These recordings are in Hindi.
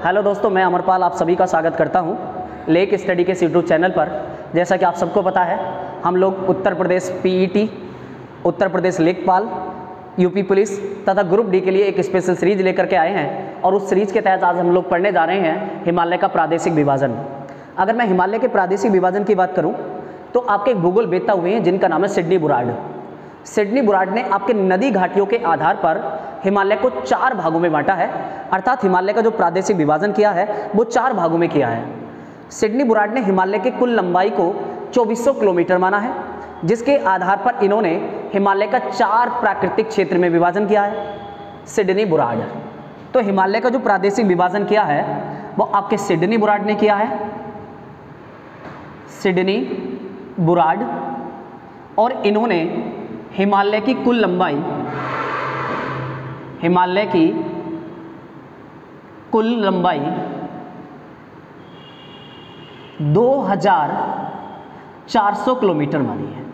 हेलो दोस्तों, मैं अमरपाल आप सभी का स्वागत करता हूं लेक स्टडी के यूट्यूब चैनल पर। जैसा कि आप सबको पता है, हम लोग उत्तर प्रदेश पीईटी, उत्तर प्रदेश लेखपाल, यूपी पुलिस तथा ग्रुप डी के लिए एक स्पेशल सीरीज लेकर के आए हैं और उस सीरीज के तहत आज हम लोग पढ़ने जा रहे हैं हिमालय का प्रादेशिक विभाजन। अगर मैं हिमालय के प्रादेशिक विभाजन की बात करूँ तो आपके एक भूगोल वेत्ता हुए हैं जिनका नाम है सिडनी बुराड। सिडनी बुराड ने आपके नदी घाटियों के आधार पर हिमालय को 4 भागों में बांटा है, अर्थात हिमालय का जो प्रादेशिक विभाजन किया है वो 4 भागों में किया है। सिडनी बुराड ने हिमालय की कुल लंबाई को 2400 किलोमीटर माना है, जिसके आधार पर इन्होंने हिमालय का 4 प्राकृतिक क्षेत्र में विभाजन किया है। सिडनी बुराड तो हिमालय का जो प्रादेशिक विभाजन किया है वो आपके सिडनी बुराड ने किया है, सिडनी बुराड। और इन्होंने हिमालय की कुल लंबाई 2400 किलोमीटर मानी है।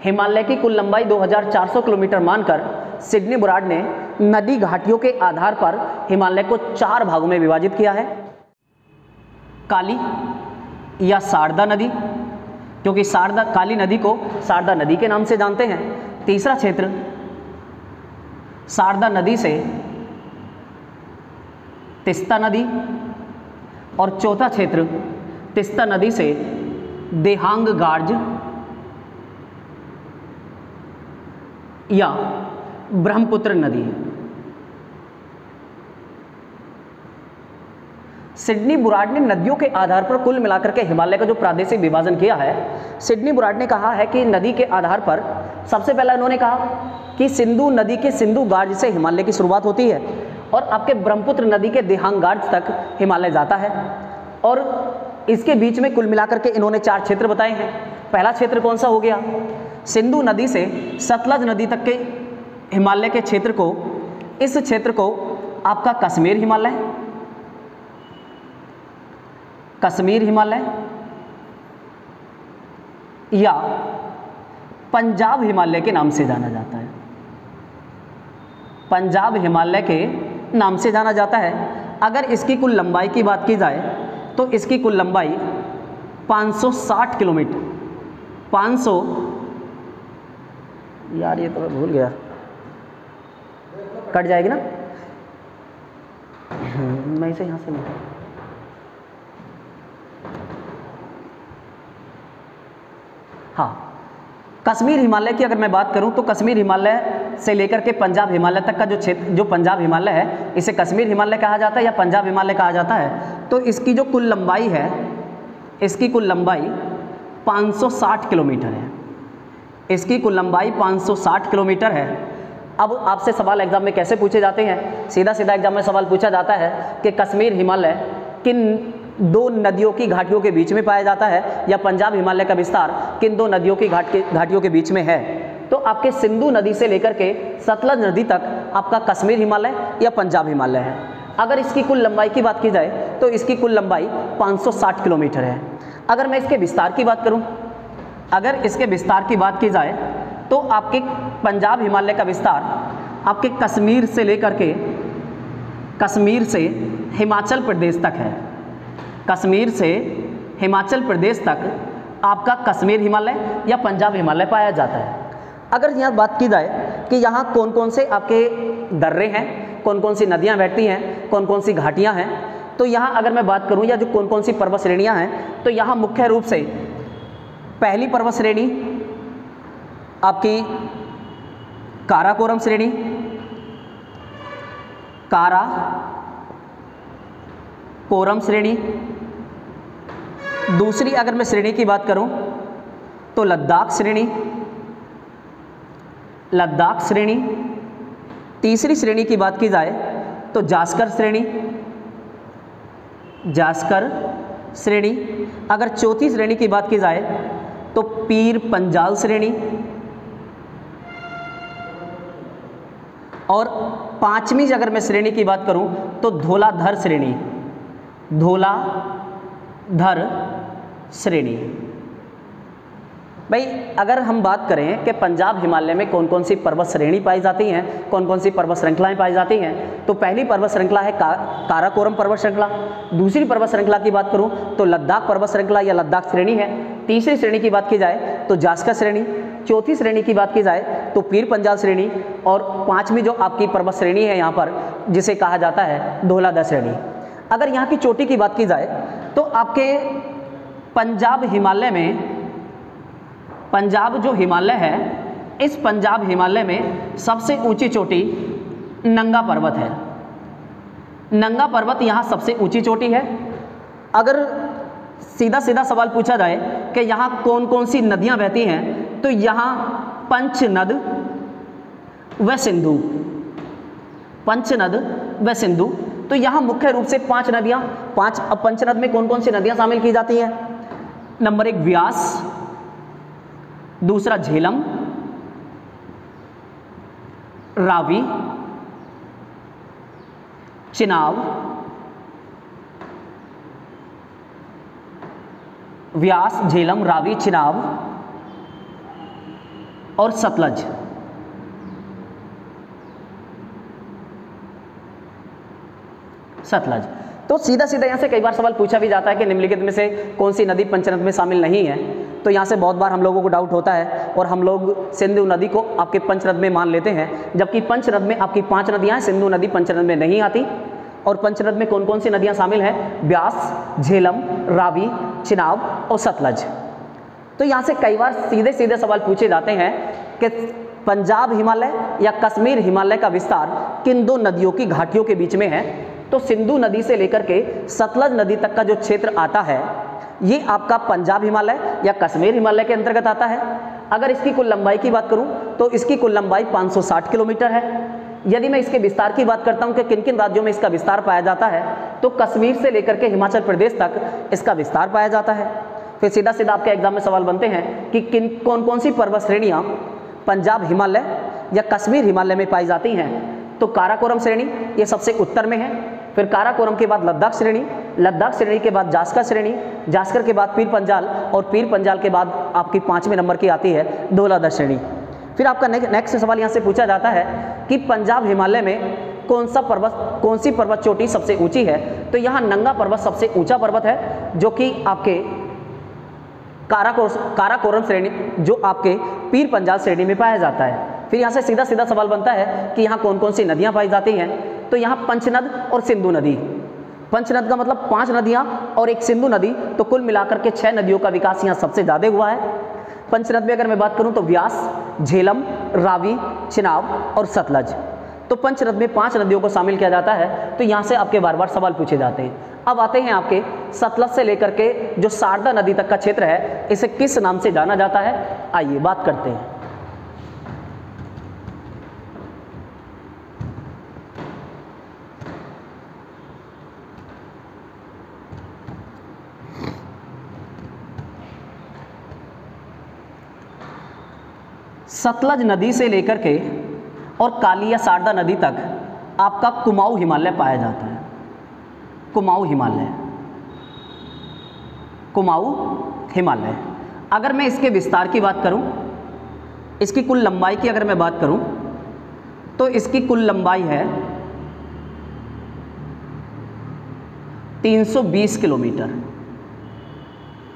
हिमालय की कुल लंबाई 2400 किलोमीटर मानकर सिडनी बुराड ने नदी घाटियों के आधार पर हिमालय को 4 भागों में विभाजित किया है। काली या शारदा नदी, क्योंकि काली नदी को शारदा नदी के नाम से जानते हैं। तीसरा क्षेत्र शारदा नदी से तिस्ता नदी, और चौथा क्षेत्र तिस्ता नदी से देहांग गार्ज या ब्रह्मपुत्र नदी। सिडनी बुराड ने नदियों के आधार पर कुल मिलाकर के हिमालय का जो प्रादेशिक विभाजन किया है, सिडनी बुराड ने कहा है कि नदी के आधार पर सबसे पहला इन्होंने कहा कि सिंधु नदी के सिंधु गार्ज से हिमालय की शुरुआत होती है और आपके ब्रह्मपुत्र नदी के देहांग गार्ज तक हिमालय जाता है। और इसके बीच में कुल मिलाकर के इन्होंने 4 क्षेत्र बताए हैं। पहला क्षेत्र कौन सा हो गया? सिंधु नदी से सतलज नदी तक के हिमालय के क्षेत्र को, इस क्षेत्र को आपका कश्मीर हिमालय या पंजाब हिमालय के नाम से जाना जाता है। पंजाब हिमालय के नाम से जाना जाता है। अगर इसकी कुल लंबाई की बात की जाए तो इसकी कुल लंबाई 560 किलोमीटर, 500, यार ये तो मैं भूल गया, कट जाएगी ना, मैं इसे यहाँ से नहीं, हाँ, कश्मीर हिमालय की अगर मैं बात करूं तो कश्मीर हिमालय से लेकर के पंजाब हिमालय तक का जो क्षेत्र, जो पंजाब हिमालय है, इसे कश्मीर हिमालय कहा जाता है या पंजाब हिमालय कहा जाता है। तो इसकी जो कुल लंबाई है, इसकी कुल लंबाई 560 किलोमीटर है। इसकी कुल लंबाई 560 किलोमीटर है। अब आपसे सवाल एग्जाम में कैसे पूछे जाते हैं? सीधा सीधा एग्जाम में सवाल पूछा जाता है कि कश्मीर हिमालय किन 2 नदियों की घाटियों के बीच में पाया जाता है, या पंजाब हिमालय का विस्तार किन 2 नदियों की घाटियों के बीच में है। तो आपके सिंधु नदी से लेकर के सतलज नदी तक आपका कश्मीर हिमालय या पंजाब हिमालय है। अगर इसकी कुल लंबाई की बात की जाए तो इसकी कुल लंबाई 560 किलोमीटर है। अगर मैं इसके विस्तार की बात करूं, अगर इसके विस्तार की बात की जाए तो आपके पंजाब हिमालय का विस्तार आपके कश्मीर से लेकर के, कश्मीर से हिमाचल प्रदेश तक है। कश्मीर से हिमाचल प्रदेश तक आपका कश्मीर हिमालय या पंजाब हिमालय पाया जाता है। अगर यहाँ बात की जाए कि यहाँ कौन कौन से आपके दर्रे हैं, कौन कौन सी नदियाँ बहती हैं, कौन कौन सी घाटियाँ हैं, तो यहाँ अगर मैं बात करूँ या जो कौन कौन सी पर्वत श्रेणियाँ हैं, तो यहाँ मुख्य रूप से पहली पर्वत श्रेणी आपकी काराकोरम श्रेणी, काराकोरम श्रेणी। दूसरी अगर मैं श्रेणी की बात करूं तो लद्दाख श्रेणी। तीसरी श्रेणी की बात की जाए तो जास्कर श्रेणी। अगर चौथी श्रेणी की बात की जाए तो पीर पंजाल श्रेणी। और 5वीं अगर मैं श्रेणी की बात करूं तो धौलाधर श्रेणी। भाई अगर हम बात करें कि पंजाब हिमालय में कौन कौन सी पर्वत श्रेणी पाई जाती हैं, कौन कौन सी पर्वत श्रृंखलाएं पाई जाती हैं, तो पहली पर्वत श्रृंखला है काराकोरम पर्वत श्रृंखला। दूसरी पर्वत श्रृंखला की बात करूं तो लद्दाख पर्वत श्रृंखला या लद्दाख श्रेणी है। तीसरी श्रेणी की बात की जाए तो जास्कर श्रेणी। चौथी श्रेणी की बात की जाए तो पीर पंजाल श्रेणी। और पांचवी जो आपकी पर्वत श्रेणी है यहाँ पर, जिसे कहा जाता है धौलाधार श्रेणी। अगर यहाँ की चोटी की बात की जाए तो आपके पंजाब हिमालय में, पंजाब जो हिमालय है, इस पंजाब हिमालय में सबसे ऊंची चोटी नंगा पर्वत है। नंगा पर्वत यहाँ सबसे ऊंची चोटी है। अगर सीधा सीधा सवाल पूछा जाए कि यहाँ कौन कौन सी नदियाँ बहती हैं, तो यहाँ पंचनद व सिंधु, पंचनद व सिंधु। तो यहाँ मुख्य रूप से 5 नदियाँ, 5। अब पंचनद में कौन कौन सी नदियाँ शामिल की जाती हैं? नंबर 1 व्यास, दूसरा झेलम, रावी, चिनाब, व्यास, झेलम, रावी, चिनाब और सतलज। सतलज। तो सीधा सीधा यहाँ से कई बार सवाल पूछा भी जाता है कि निम्नलिखित में से कौन सी नदी पंचनद में शामिल नहीं है। तो यहाँ से बहुत बार हम लोगों को डाउट होता है और हम लोग सिंधु नदी को आपके पंचनद में मान लेते हैं, जबकि पंचनद में आपकी 5 नदियाँ हैं, सिंधु नदी पंचनद में नहीं आती। और पंचनद में कौन कौन सी नदियाँ शामिल हैं? व्यास, झेलम, रावी, चिनाब और सतलज। तो यहाँ से कई बार सीधे सीधे सवाल पूछे जाते हैं कि पंजाब हिमालय या कश्मीर हिमालय का विस्तार किन 2 नदियों की घाटियों के बीच में है? तो सिंधु नदी से लेकर के सतलज नदी तक का जो क्षेत्र आता है, ये आपका पंजाब हिमालय या कश्मीर हिमालय के अंतर्गत आता है। अगर इसकी कुल लंबाई की बात करूं तो इसकी कुल लंबाई 560 किलोमीटर है। यदि मैं इसके विस्तार की बात करता हूं कि किन किन राज्यों में इसका विस्तार पाया जाता है, तो कश्मीर से लेकर के हिमाचल प्रदेश तक इसका विस्तार पाया जाता है। फिर सीधा सीधा आपके एग्जाम में सवाल बनते हैं कि कौन कौन सी पर्वत श्रेणियाँ पंजाब हिमालय या कश्मीर हिमालय में पाई जाती हैं? तो काराकोरम श्रेणी ये सबसे उत्तर में है। फिर काराकोरम के बाद लद्दाख श्रेणी, लद्दाख श्रेणी के बाद जास्कर श्रेणी, जास्कर के बाद पीर पंजाल और पीर पंजाल के बाद आपकी 5वें नंबर की आती है धौलाधार श्रेणी। फिर आपका नेक्स्ट सवाल यहाँ से पूछा जाता है कि पंजाब हिमालय में कौन सी पर्वत चोटी सबसे ऊंची है? तो यहाँ नंगा पर्वत सबसे ऊंचा पर्वत है, जो कि आपके काराकोरम श्रेणी, जो आपके पीर पंजाल श्रेणी में पाया जाता है। फिर यहाँ से सीधा सीधा सवाल बनता है कि यहाँ कौन कौन सी नदियाँ पाई जाती हैं? तो यहाँ पंचनद और सिंधु नदी। पंचनद का मतलब 5 नदियाँ और एक सिंधु नदी, तो कुल मिलाकर के 6 नदियों का विकास यहाँ सबसे ज़्यादा हुआ है। पंचनद में अगर मैं बात करूँ तो व्यास, झेलम, रावी, चिनाब और सतलज। तो पंचनद में 5 नदियों को शामिल किया जाता है। तो यहाँ से आपके बार बार सवाल पूछे जाते हैं। अब आते हैं आपके सतलज से लेकर के जो शारदा नदी तक का क्षेत्र है, इसे किस नाम से जाना जाता है? आइए बात करते हैं। सतलज नदी से लेकर के और काली या शारदा नदी तक आपका कुमाऊं हिमालय पाया जाता है। कुमाऊं हिमालय, कुमाऊं हिमालय। अगर मैं इसके विस्तार की बात करूं, इसकी कुल लंबाई की अगर मैं बात करूं, तो इसकी कुल लंबाई है 320 किलोमीटर।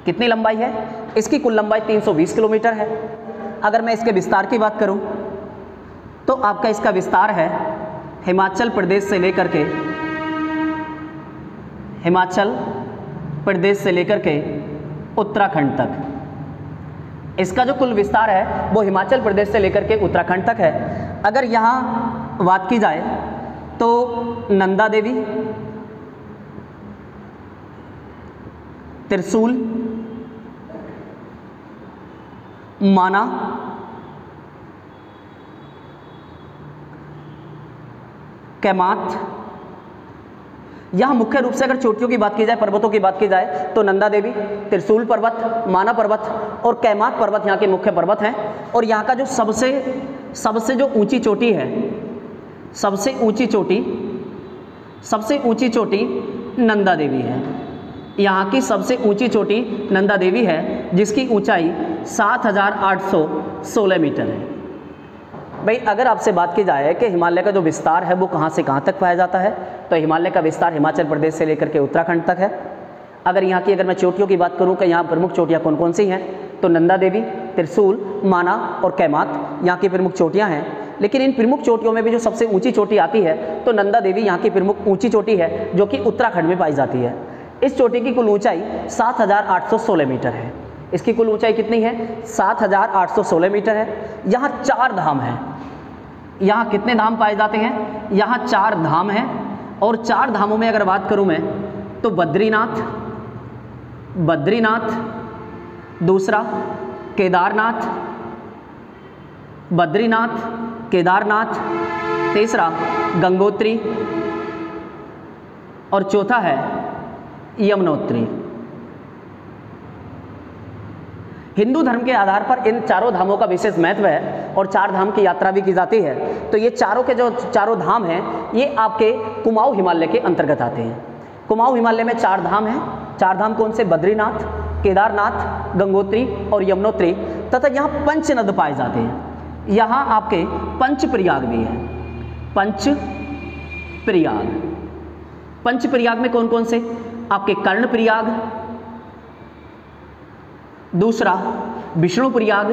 कितनी लंबाई है? इसकी कुल लंबाई 320 किलोमीटर है। अगर मैं इसके विस्तार की बात करूं, तो आपका इसका विस्तार है हिमाचल प्रदेश से लेकर के, हिमाचल प्रदेश से लेकर के उत्तराखंड तक। इसका जो कुल विस्तार है वो हिमाचल प्रदेश से लेकर के उत्तराखंड तक है। अगर यहाँ बात की जाए तो नंदा देवी, त्रिशूल, माना, कैमात, यहाँ मुख्य रूप से अगर चोटियों की बात की जाए, पर्वतों की बात की जाए, तो नंदा देवी, त्रिशूल पर्वत, माना पर्वत और कैमात पर्वत यहाँ के मुख्य पर्वत हैं। और यहाँ का जो सबसे जो ऊंची चोटी है, सबसे ऊंची चोटी नंदा देवी है। यहाँ की सबसे ऊंची चोटी नंदा देवी है, जिसकी ऊंचाई 7,816 मीटर है। भाई अगर आपसे बात की जाए कि हिमालय का जो विस्तार है वो कहाँ से कहाँ तक पाया जाता है, तो हिमालय का विस्तार हिमाचल प्रदेश से लेकर के उत्तराखंड तक है। अगर यहाँ की मैं चोटियों की बात करूँ कि यहाँ प्रमुख चोटियाँ कौन कौन सी हैं, तो नंदा देवी, त्रिशूल, माना और कैमात यहाँ की प्रमुख चोटियाँ हैं। लेकिन इन प्रमुख चोटियों में भी जो सबसे ऊंची चोटी आती है तो नंदा देवी यहाँ की प्रमुख ऊंची चोटी है, जो कि उत्तराखंड में पाई जाती है। इस चोटी की कुल ऊंचाई 7,816 मीटर है। इसकी कुल ऊंचाई कितनी है? 7,816 मीटर है। यहाँ 4 धाम हैं। यहाँ कितने धाम पाए जाते हैं? यहाँ 4 धाम हैं। और 4 धामों में अगर बात करूँ मैं तो बद्रीनाथ, दूसरा केदारनाथ, बद्रीनाथ, केदारनाथ, तीसरा गंगोत्री और चौथा है यमुनोत्री। हिंदू धर्म के आधार पर इन 4 धामों का विशेष महत्व है और 4 धाम की यात्रा भी की जाती है। तो ये चारों के जो 4 धाम हैं ये आपके कुमाऊं हिमालय के अंतर्गत आते हैं। कुमाऊं हिमालय में 4 धाम हैं। 4 धाम कौन से? बद्रीनाथ, केदारनाथ, गंगोत्री और यमुनोत्री। तथा यहाँ पंचनद पाए जाते हैं। यहाँ आपके पंचप्रयाग भी है। पंचप्रयाग में कौन कौन से? आपके कर्णप्रयाग, दूसरा विष्णुप्रयाग,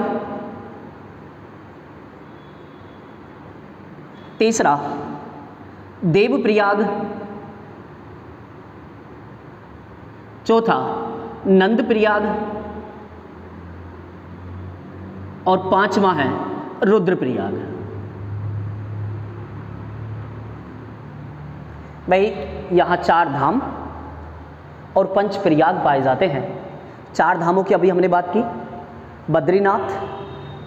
तीसरा देवप्रयाग, चौथा नंदप्रयाग और 5वां है रुद्रप्रयाग। भाई यहाँ 4 धाम और पंचप्रयाग पाए जाते हैं। 4 धामों की अभी हमने बात की, बद्रीनाथ,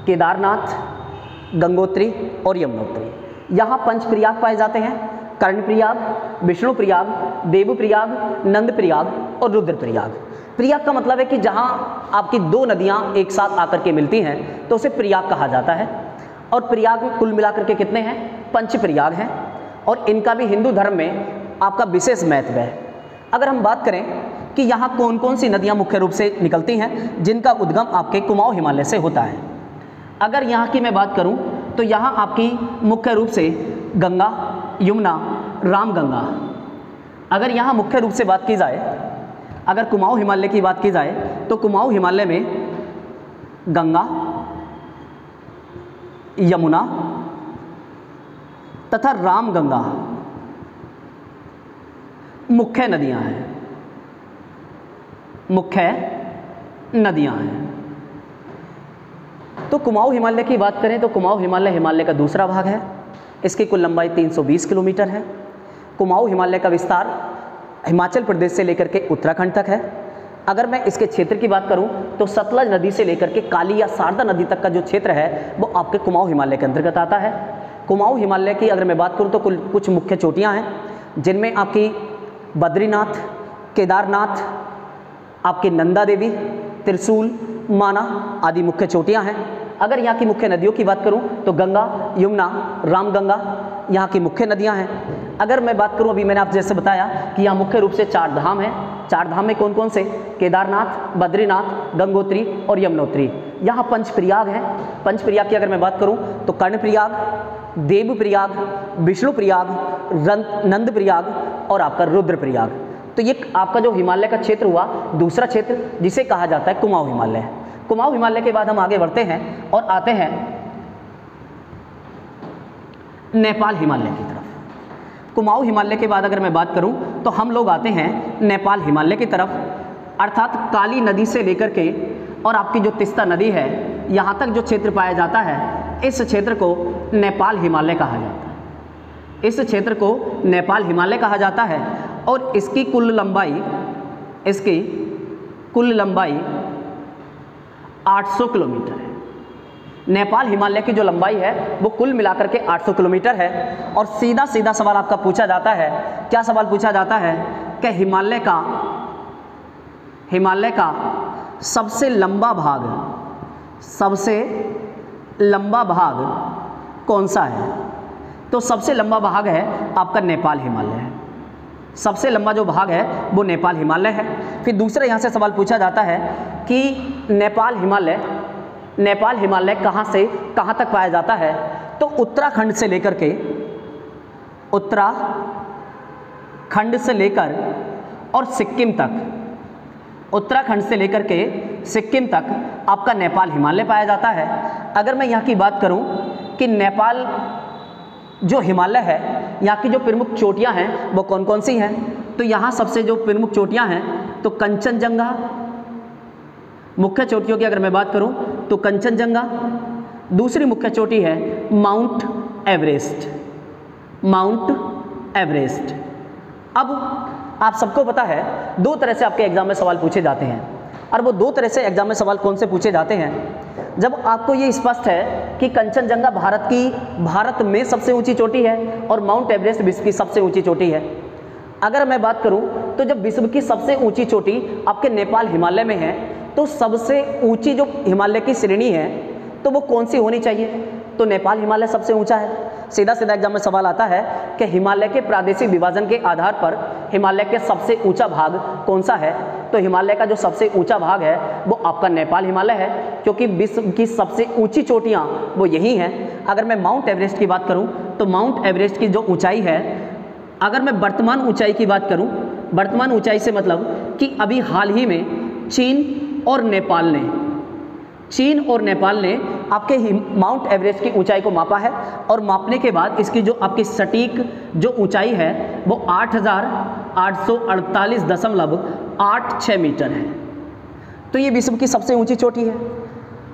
केदारनाथ, गंगोत्री और यमुनोत्री। यहाँ पंचप्रयाग पाए जाते हैं, कर्णप्रयाग, विष्णुप्रयाग, देवप्रयाग, नंदप्रयाग और रुद्रप्रयाग। प्रयाग का मतलब है कि जहाँ आपकी 2 नदियाँ एक साथ आकर के मिलती हैं तो उसे प्रयाग कहा जाता है। और प्रयाग में कुल मिलाकर के कितने हैं? पंचप्रयाग हैं। और इनका भी हिंदू धर्म में आपका विशेष महत्व है। अगर हम बात करें कि यहाँ कौन कौन सी नदियाँ मुख्य रूप से निकलती हैं जिनका उद्गम आपके कुमाऊं हिमालय से होता है, अगर यहाँ की मैं बात करूँ तो यहाँ आपकी मुख्य रूप से गंगा, यमुना, रामगंगा। अगर यहाँ मुख्य रूप से बात की जाए, अगर कुमाऊं हिमालय की बात की जाए तो कुमाऊं हिमालय में गंगा, यमुना तथा रामगंगा मुख्य नदियां हैं। तो कुमाऊं हिमालय की बात करें तो कुमाऊं हिमालय का दूसरा भाग है। इसकी कुल लंबाई 320 किलोमीटर है। कुमाऊं हिमालय का विस्तार हिमाचल प्रदेश से लेकर के उत्तराखंड तक है। अगर मैं इसके क्षेत्र की बात करूं तो सतलज नदी से लेकर के काली या शारदा नदी तक का जो क्षेत्र है वो आपके कुमाऊं हिमालय के अंतर्गत आता है। कुमाऊं हिमालय की अगर मैं बात करूं तो कुछ मुख्य चोटियां हैं, जिनमें आपकी बद्रीनाथ, केदारनाथ, आपकी नंदा देवी, त्रिशूल, माना आदि मुख्य चोटियां हैं। अगर यहाँ की मुख्य नदियों की बात करूं तो गंगा, यमुना, रामगंगा यहाँ की मुख्य नदियां हैं। अगर मैं बात करूं, अभी मैंने आप जैसे बताया कि यहाँ मुख्य रूप से 4 धाम हैं। 4 धाम में कौन कौन से? केदारनाथ, बद्रीनाथ, गंगोत्री और यमुनोत्री। यहाँ पंचप्रयाग हैं। पंचप्रयाग की अगर मैं बात करूं तो कर्णप्रयाग, देवप्रयाग, विष्णुप्रयाग, नंदप्रयाग और आपका रुद्रप्रयाग। तो ये आपका जो हिमालय का क्षेत्र हुआ दूसरा क्षेत्र, जिसे कहा जाता है कुमाऊं हिमालय। कुमाऊं हिमालय के बाद हम आगे बढ़ते हैं और आते हैं नेपाल हिमालय की तरफ। कुमाऊं हिमालय के बाद अगर मैं बात करूं तो हम लोग आते हैं नेपाल हिमालय की तरफ, अर्थात काली नदी से लेकर के और आपकी जो तिस्ता नदी है यहाँ तक जो क्षेत्र पाया जाता है, इस क्षेत्र को नेपाल हिमालय कहा जाता है। इस क्षेत्र को नेपाल हिमालय कहा जाता है और इसकी कुल लंबाई 800 किलोमीटर है। नेपाल हिमालय की जो लंबाई है वो कुल मिलाकर के 800 किलोमीटर है। और सीधा सीधा सवाल आपका पूछा जाता है, क्या सवाल पूछा जाता है कि हिमालय का सबसे लंबा भाग कौन सा है? तो सबसे लंबा भाग है आपका नेपाल हिमालय है। सबसे लंबा जो भाग है वो नेपाल हिमालय है। फिर दूसरा यहाँ से सवाल पूछा जाता है कि नेपाल हिमालय कहाँ से कहाँ तक पाया जाता है, तो उत्तराखंड से लेकर और सिक्किम तक, उत्तराखंड से लेकर के सिक्किम तक आपका नेपाल हिमालय पाया जाता है। अगर मैं यहाँ की बात करूँ कि नेपाल जो हिमालय है, यहाँ की जो प्रमुख चोटियाँ हैं वो कौन कौन सी हैं, तो यहाँ सबसे जो प्रमुख चोटियाँ हैं तो कंचनजंगा, मुख्य चोटियों की अगर मैं बात करूँ तो कंचनजंगा। दूसरी मुख्य चोटी है माउंट एवरेस्ट। अब आप सबको पता है दो तरह से आपके एग्जाम में सवाल पूछे जाते हैं, और वो दो तरह से एग्जाम में सवाल कौन से पूछे जाते हैं, जब आपको ये स्पष्ट है कि कंचनजंगा भारत में सबसे ऊंची चोटी है और माउंट एवरेस्ट विश्व की सबसे ऊंची चोटी है। अगर मैं बात करूं तो जब विश्व की सबसे ऊंची चोटी आपके नेपाल हिमालय में है, तो सबसे ऊंची जो हिमालय की श्रेणी है तो वो कौन सी होनी चाहिए, तो नेपाल हिमालय सबसे ऊंचा है। सीधा सीधा एग्जाम में सवाल आता है कि हिमालय के प्रादेशिक विभाजन के आधार पर हिमालय के सबसे ऊंचा भाग कौन सा है, तो हिमालय का जो सबसे ऊंचा भाग है वो आपका नेपाल हिमालय है, क्योंकि विश्व की सबसे ऊंची चोटियां वो यही हैं। अगर मैं माउंट एवरेस्ट की बात करूं तो माउंट एवरेस्ट की जो ऊंचाई है, अगर मैं वर्तमान ऊंचाई की बात करूं, वर्तमान ऊंचाई से मतलब कि अभी हाल ही में चीन और नेपाल ने आपके माउंट एवरेस्ट की ऊंचाई को मापा है, और मापने के बाद इसकी जो आपकी सटीक जो ऊंचाई है वो 8,848.86 मीटर है। तो ये विश्व की सबसे ऊंची चोटी है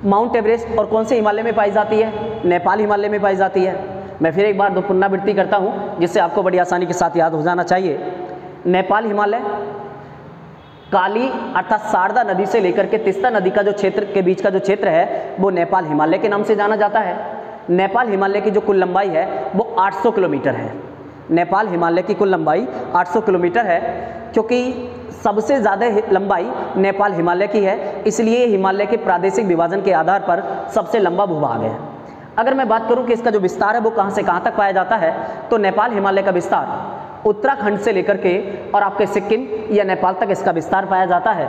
माउंट एवरेस्ट। और कौन से हिमालय में पाई जाती है, नेपाल हिमालय में पाई जाती है। मैं फिर एक बार पुनरावृत्ति करता हूँ जिससे आपको बड़ी आसानी के साथ याद हो जाना चाहिए। नेपाल हिमालय काली अर्थात शारदा नदी से लेकर के तीस्ता नदी का जो क्षेत्र के बीच का जो क्षेत्र है वो नेपाल हिमालय के नाम से जाना जाता है। नेपाल हिमालय की जो कुल लंबाई है वो 800 किलोमीटर है। नेपाल हिमालय की कुल लंबाई 800 किलोमीटर है, क्योंकि सबसे ज़्यादा लंबाई नेपाल हिमालय की है, इसलिए हिमालय के प्रादेशिक विभाजन के आधार पर सबसे लंबा भूभाग है। अगर मैं बात करूं कि इसका जो विस्तार है वो कहां से कहां तक पाया जाता है, तो नेपाल हिमालय का विस्तार उत्तराखंड से लेकर के और आपके सिक्किम या नेपाल तक इसका विस्तार पाया जाता है।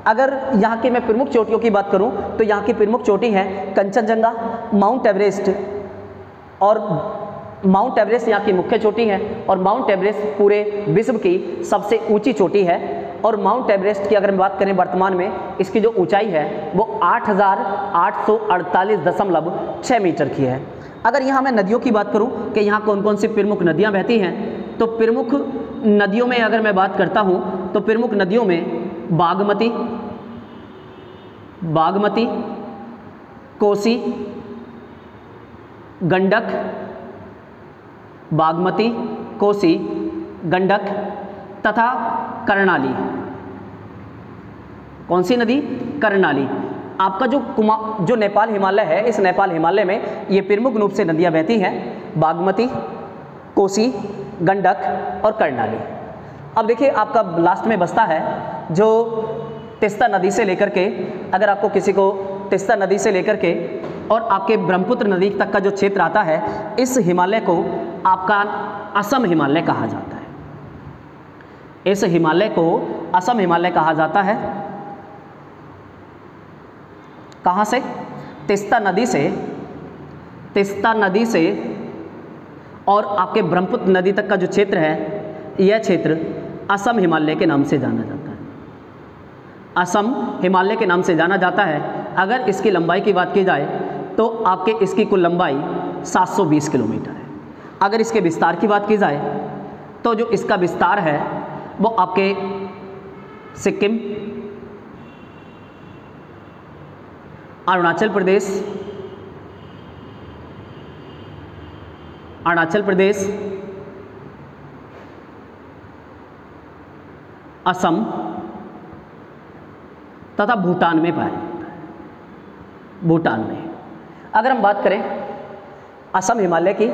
अगर यहाँ की मैं प्रमुख चोटियों की बात करूं तो यहाँ की प्रमुख चोटी है कंचनजंगा, माउंट एवरेस्ट, और माउंट एवरेस्ट यहाँ की मुख्य चोटी है, और माउंट एवरेस्ट पूरे विश्व की सबसे ऊंची चोटी है। और माउंट एवरेस्ट की अगर हम बात करें वर्तमान में, इसकी जो ऊंचाई है वो 8,848.6 मीटर की है। अगर यहाँ मैं नदियों की बात करूँ कि यहाँ कौन कौन सी प्रमुख नदियाँ बहती हैं, तो प्रमुख नदियों में अगर मैं बात करता हूँ तो प्रमुख नदियों में बागमती, कोसी, गंडक तथा कर्णाली। कौन सी नदी, कर्णाली। आपका जो नेपाल हिमालय है, इस नेपाल हिमालय में ये प्रमुख रूप से नदियाँ बहती हैं, बागमती, कोसी, गंडक और कर्णाली। अब देखिए आपका लास्ट में बचता है जो तीस्ता नदी से लेकर के, अगर आपको किसी को तीस्ता नदी से लेकर के और आपके ब्रह्मपुत्र नदी तक का जो क्षेत्र आता है, इस हिमालय को आपका असम हिमालय कहा जाता है। इस हिमालय को असम हिमालय कहा जाता है। कहाँ से, तीस्ता नदी से और आपके ब्रह्मपुत्र नदी तक का जो क्षेत्र है, यह क्षेत्र असम हिमालय के नाम से जाना जाता है। असम हिमालय के नाम से जाना जाता है। अगर इसकी लंबाई की बात की जाए तो आपके इसकी कुल लंबाई 720 किलोमीटर है। अगर इसके विस्तार की बात की जाए तो जो इसका विस्तार है वो आपके सिक्किम, अरुणाचल प्रदेश, असम तथा भूटान में पाया जाता है। भूटान में अगर हम बात करें असम हिमालय की,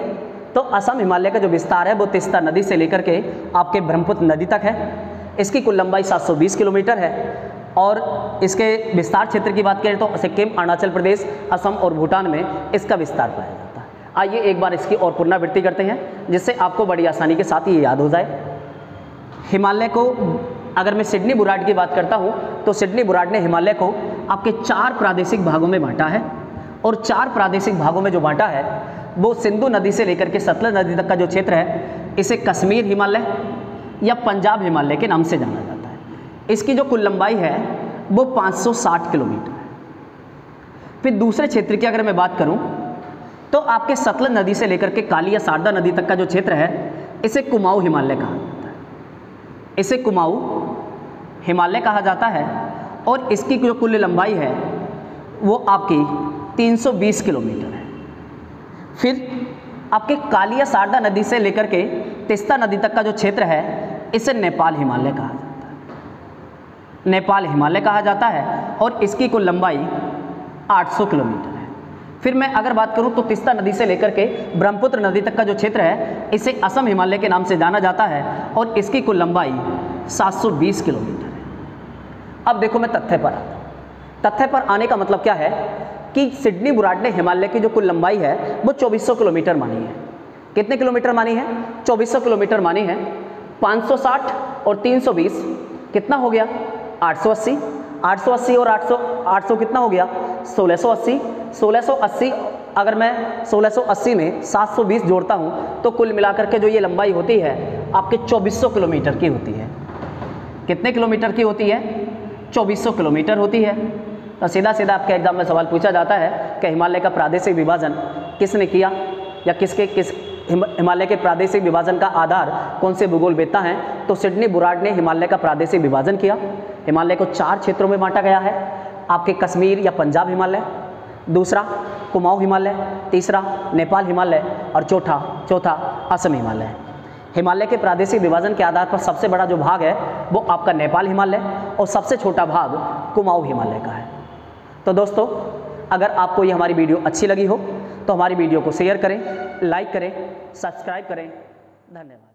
तो असम हिमालय का जो विस्तार है वो तीस्ता नदी से लेकर के आपके ब्रह्मपुत्र नदी तक है। इसकी कुल लंबाई 720 किलोमीटर है। और इसके विस्तार क्षेत्र की बात करें तो सिक्किम, अरुणाचल प्रदेश, असम और भूटान में इसका विस्तार पाया जाता है। आइए एक बार इसकी और पुनरावृत्ति करते हैं जिससे आपको बड़ी आसानी के साथ ये याद हो जाए। हिमालय को, अगर मैं सिडनी बुराड की बात करता हूँ तो सिडनी बुराड ने हिमालय को आपके 4 प्रादेशिक भागों में बांटा है, और 4 प्रादेशिक भागों में जो बांटा है वो सिंधु नदी से लेकर के सतलज नदी तक का जो क्षेत्र है इसे कश्मीर हिमालय या पंजाब हिमालय के नाम से जाना जाता है। इसकी जो कुल लंबाई है वो 560 किलोमीटर है। फिर दूसरे क्षेत्र की अगर मैं बात करूं तो आपके सतलज नदी से लेकर के काली या शारदा नदी तक का जो क्षेत्र है इसे कुमाऊं हिमालय कहा जाता है, इसे कुमाऊं हिमालय कहा जाता है, और इसकी जो कुल लंबाई है वो आपकी 320 किलोमीटर है। फिर आपके काली या शारदा नदी से लेकर के तीस्ता नदी तक का जो क्षेत्र है इसे नेपाल हिमालय कहा जाता है, नेपाल हिमालय कहा जाता है, और इसकी कुल लंबाई 800 किलोमीटर है। फिर मैं अगर बात करूं तो तीस्ता नदी से लेकर के ब्रह्मपुत्र नदी तक का जो क्षेत्र है इसे असम हिमालय के नाम से जाना जाता है, और इसकी कुल लंबाई 720 किलोमीटर है। अब देखो मैं तथ्य पर आता हूं। तथ्य पर आने का मतलब क्या है कि सिडनी बुराड ने हिमालय की जो कुल लंबाई है वो 2400 किलोमीटर मानी है। कितने किलोमीटर मानी है? 2400 किलोमीटर मानी है। 560 और 320 कितना हो गया? 880। 880 और 800 कितना हो गया? 1680। 1680 अगर मैं 1680 में 720 जोड़ता हूँ तो कुल मिलाकर के जो ये लंबाई होती है आपके 2400 किलोमीटर की होती है। कितने किलोमीटर की होती है? 2400 किलोमीटर होती है। तो सीधा सीधा आपके एग्जाम में सवाल पूछा जाता है कि हिमालय का प्रादेशिक विभाजन किसने किया, या हिमालय के प्रादेशिक विभाजन का आधार कौन से भूगोलवेत्ता हैं? तो सिडनी बुराड ने हिमालय का प्रादेशिक विभाजन किया। हिमालय को 4 क्षेत्रों में बांटा गया है, आपके कश्मीर या पंजाब हिमालय, दूसरा कुमाऊं हिमालय, तीसरा नेपाल हिमालय, और चौथा असम हिमालय। हिमालय के प्रादेशिक विभाजन के आधार पर सबसे बड़ा जो भाग है वो आपका नेपाल हिमालय, और सबसे छोटा भाग कुमाऊं हिमालय का है। तो दोस्तों, अगर आपको ये हमारी वीडियो अच्छी लगी हो तो हमारी वीडियो को शेयर करें, लाइक करें, सब्सक्राइब करें। धन्यवाद।